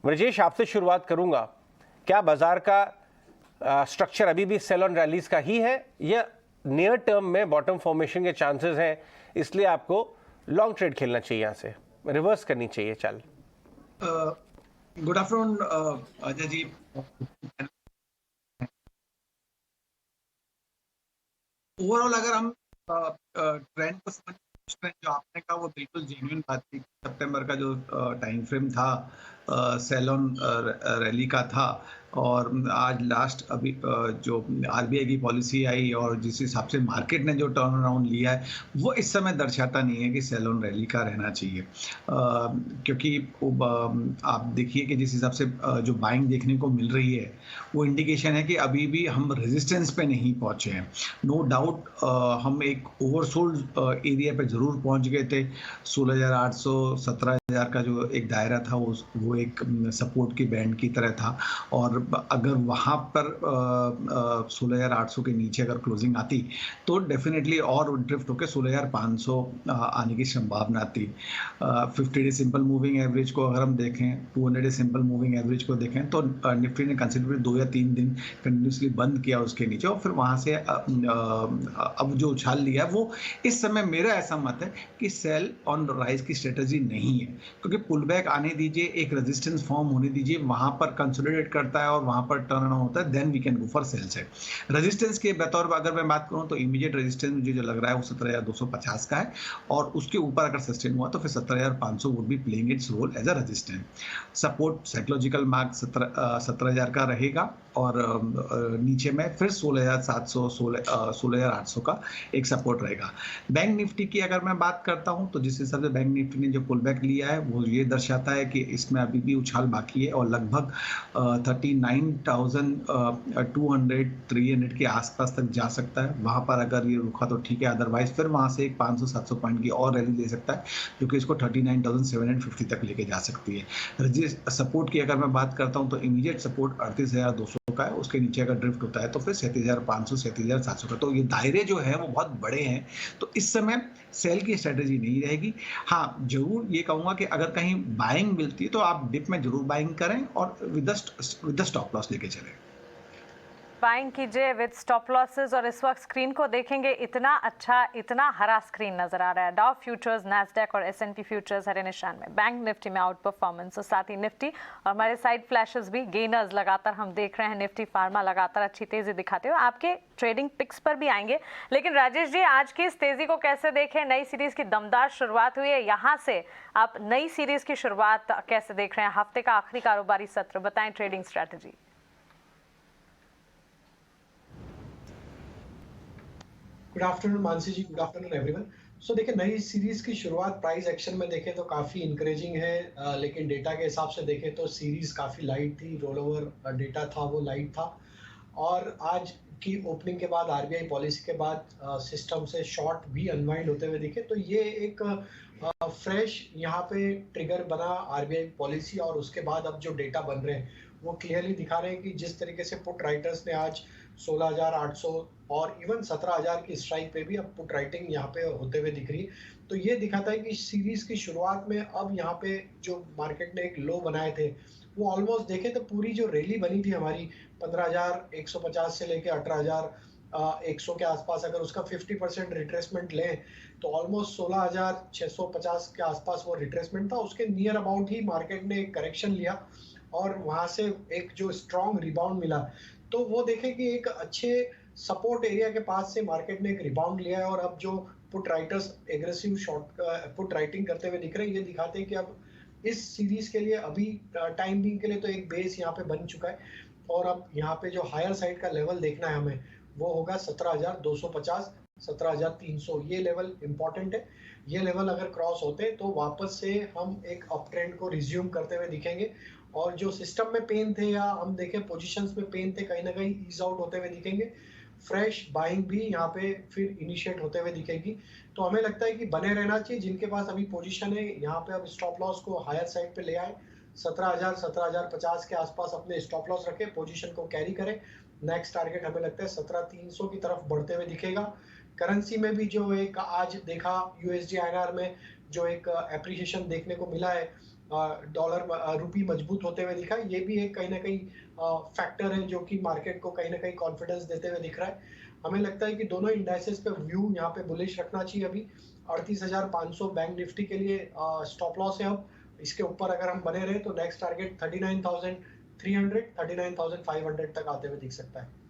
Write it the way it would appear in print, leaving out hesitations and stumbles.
ब्रजेश, आपसे शुरुआत करूंगा। क्या बाजार का स्ट्रक्चर अभी भी सेल ऑन रैलीज का ही है या नियर टर्म में बॉटम फॉर्मेशन के चांसेस हैं, इसलिए आपको लॉन्ग ट्रेड खेलना चाहिए, यहाँ से रिवर्स करनी चाहिए चाल? Good afternoon Ajay ji. Overall अगर हम ट्रेंड को समझ, जो आपने कहा वो बिल्कुल जेन्युइन बात थी। सितंबर का जो टाइम फ्रेम था सेल ऑन रैली का था, और आज लास्ट अभी जो आरबीआई की पॉलिसी आई और जिस हिसाब से मार्केट ने जो टर्न अराउंड लिया है, वो इस समय दर्शाता नहीं है कि सेल ऑन रैली का रहना चाहिए। क्योंकि आप देखिए कि जिस हिसाब से जो बाइंग देखने को मिल रही है, वो इंडिकेशन है कि अभी भी हम रेजिस्टेंस पे नहीं पहुंचे हैं। नो डाउट हम एक ओवरसोल्ड एरिया पे जरूर पहुंच गए थे। 16,800 17,000 का जो एक दायरा था वो एक सपोर्ट की बैंड की तरह था, और अगर वहां पर 16,800 के नीचे अगर क्लोजिंग आती तो डेफिनेटली और ड्रिफ्ट होकर 16,500 आने की संभावना थी। 50 डे सिंपल मूविंग एवरेज को अगर हम देखें, 200 डे सिंपल मूविंग एवरेज को देखें, तो निफ्टी ने कंसिडरेबली 2 या 3 दिन कंटिन्यूसली बंद किया उसके नीचे, और फिर वहां से अब जो उछाल लिया वो इस समय मेरा ऐसा मत है कि सेल ऑन राइज की स्ट्रेटजी नहीं है, क्योंकि पुल बैक आने दीजिए, एक रेजिस्टेंस फॉर्म होने दीजिए, वहां पर कंसोलिडेट करता है और वहां पर टर्न अराउंड होता है, then we can go for sell से। रेजिस्टेंस के बतौर पर अगर मैं बात करूं तो इमीडिएट रेजिस्टेंस मुझे जो लग रहा है वो 17,250 का है, और उसके ऊपर अगर सस्टेन हुआ तो फिर 17,500 would be playing its role as a resistance. Support psychological mark 17,000 का रहेगा, और नीचे में फिर 16,700 16,800 का एक सपोर्ट रहेगा। बैंक निफ्टी की अगर मैं बात करता हूं तो जिस हिसाब से बैंक निफ्टी ने जो पुल बैक लिया है वो ये दर्शाता है कि इसमें अभी भी उछाल बाकी है, और लगभग 39,200 300 के आसपास तक जा सकता है। वहां पर अगर ये रुका तो ठीक है, अदरवाइज फिर वहां से एक 500-700 पॉइंट की और रैली ले सकता है, जो कि इसको 39,750 तक लेके जा सकती है। सपोर्ट की अगर मैं बात करता हूं तो इमीडिएट सपोर्ट 38,200 का है, उसके नीचे अगर ड्रिफ्ट होता है तो फिर 37,500 37,700 का। तो ये दायरे जो है वो बहुत बड़े हैं, तो इस समय सेल की स्ट्रेटेजी नहीं रहेगी। हाँ, जरूर ये कहूंगा कि अगर कहीं बाइंग मिलती है तो आप डिप में जरूर बाइंग करें और विद द स्टॉप लॉस लेके चलें। बाइंग कीजिए विद स्टॉप लॉसेस। और इस वक्त स्क्रीन को देखेंगे, इतना अच्छा, इतना हरा स्क्रीन नजर आ रहा है। डाउ फ्यूचर्स, नैस्डैक और S&P फ्यूचर्स हरे निशान में। बैंक निफ्टी में आउट परफॉर्मेंस, और साथ ही निफ्टी और हमारे साइड फ्लैशेस भी गेनर्स लगातार हम देख रहे हैं। निफ्टी फार्मा लगातार अच्छी तेजी दिखाते हुए। आपके ट्रेडिंग पिक्स पर भी आएंगे, लेकिन राजेश जी आज की इस तेजी को कैसे देखें? नई सीरीज की दमदार शुरुआत हुई है, यहाँ से आप नई सीरीज की शुरुआत कैसे देख रहे हैं? हफ्ते का आखिरी कारोबारी सत्र, बताएं trading strategy. Good afternoon Mansi ji, good afternoon everyone. So देखिए, नई सीरीज की शुरुआत प्राइस एक्शन में देखें तो काफ़ी इंकरेजिंग है, लेकिन डेटा के हिसाब से देखें तो सीरीज काफ़ी लाइट थी। रोल ओवर डेटा था वो लाइट था, और आज की ओपनिंग के बाद, आरबीआई पॉलिसी के बाद सिस्टम से शॉर्ट भी अनवाइंड होते हुए दिखे, तो ये एक फ्रेश यहाँ पे ट्रिगर बना आरबीआई पॉलिसी, और उसके बाद अब जो डेटा बन रहे हैं वो क्लियरली दिखा रहे हैं कि जिस तरीके से पुट राइटर्स ने आज 16,800 और इवन 17,000 की स्ट्राइक पे भी अब पुट राइटिंग यहाँ पे होते हुए दिख रही है। तो ये दिखाता है कि सीरीज की शुरुआत में अब यहाँ पे जो मार्केट ने एक लो बनाए थे, वो ऑलमोस्ट देखे तो पूरी जो रैली बनी थी हमारी 15,150 से लेके 18,100 के आसपास, अगर उसका 50% रिट्रेसमेंट लें तो ऑलमोस्ट 16,650 के आसपास वो रिट्रेसमेंट था। उसके नियर अबाउट ही मार्केट ने एक करेक्शन लिया, और वहां से एक जो स्ट्रॉन्ग रिबाउंड मिला, तो वो देखें कि एक अच्छे सपोर्ट एरिया के पास से मार्केट ने एक रिबाउंड लिया है। और अब जो put writers aggressive short put writing करते हुए दिख रहे हैं, ये दिखाते हैं कि अब इस सीरीज के लिए अभी टाइम बिंग के लिए तो एक बेस यहाँ पे बन चुका है, और अब यहाँ पे जो हायर साइड का लेवल देखना है हमें, वो होगा 17,250 17,300। ये लेवल इंपॉर्टेंट है। ये लेवल अगर क्रॉस होते हैं तो वापस से हम एक अप ट्रेंड को रिज्यूम करते हुए दिखेंगे, और जो सिस्टम में पेन थे या हम देखें पोजीशंस में पेन थे, कहीं ना कहीं ईज आउट होते हुए दिखेंगे। फ्रेश बाइंग भी यहाँ पे फिर इनिशिएट होते हुए दिखेगी। तो हमें लगता है कि बने रहना चाहिए। जिनके पास अभी पोजीशन है, यहाँ पे अब स्टॉप लॉस को हायर साइड पे ले आए, 17,000 17,050 के आसपास अपने स्टॉप लॉस रखे, पोजीशन को कैरी करें। नेक्स्ट टारगेट हमें लगता है 17,300 की तरफ बढ़ते हुए दिखेगा। करेंसी में भी जो एक आज देखा, यूएसडी आईएनआर में जो एक एप्रिसिएशन देखने को मिला है, डॉलर रुपी मजबूत होते हुए दिखा है। ये भी एक कहीं ना कहीं फैक्टर है जो कि मार्केट को कहीं ना कहीं कॉन्फिडेंस देते हुए दिख रहा है। हमें लगता है कि दोनों इंडाइसेस पे व्यू यहाँ पे बुलिश रखना चाहिए। अभी 38,500 बैंक निफ्टी के लिए स्टॉप लॉस है। अब इसके ऊपर अगर हम बने रहे तो नेक्स्ट टारगेट 39,300 39,500 तक आते हुए दिख सकता है।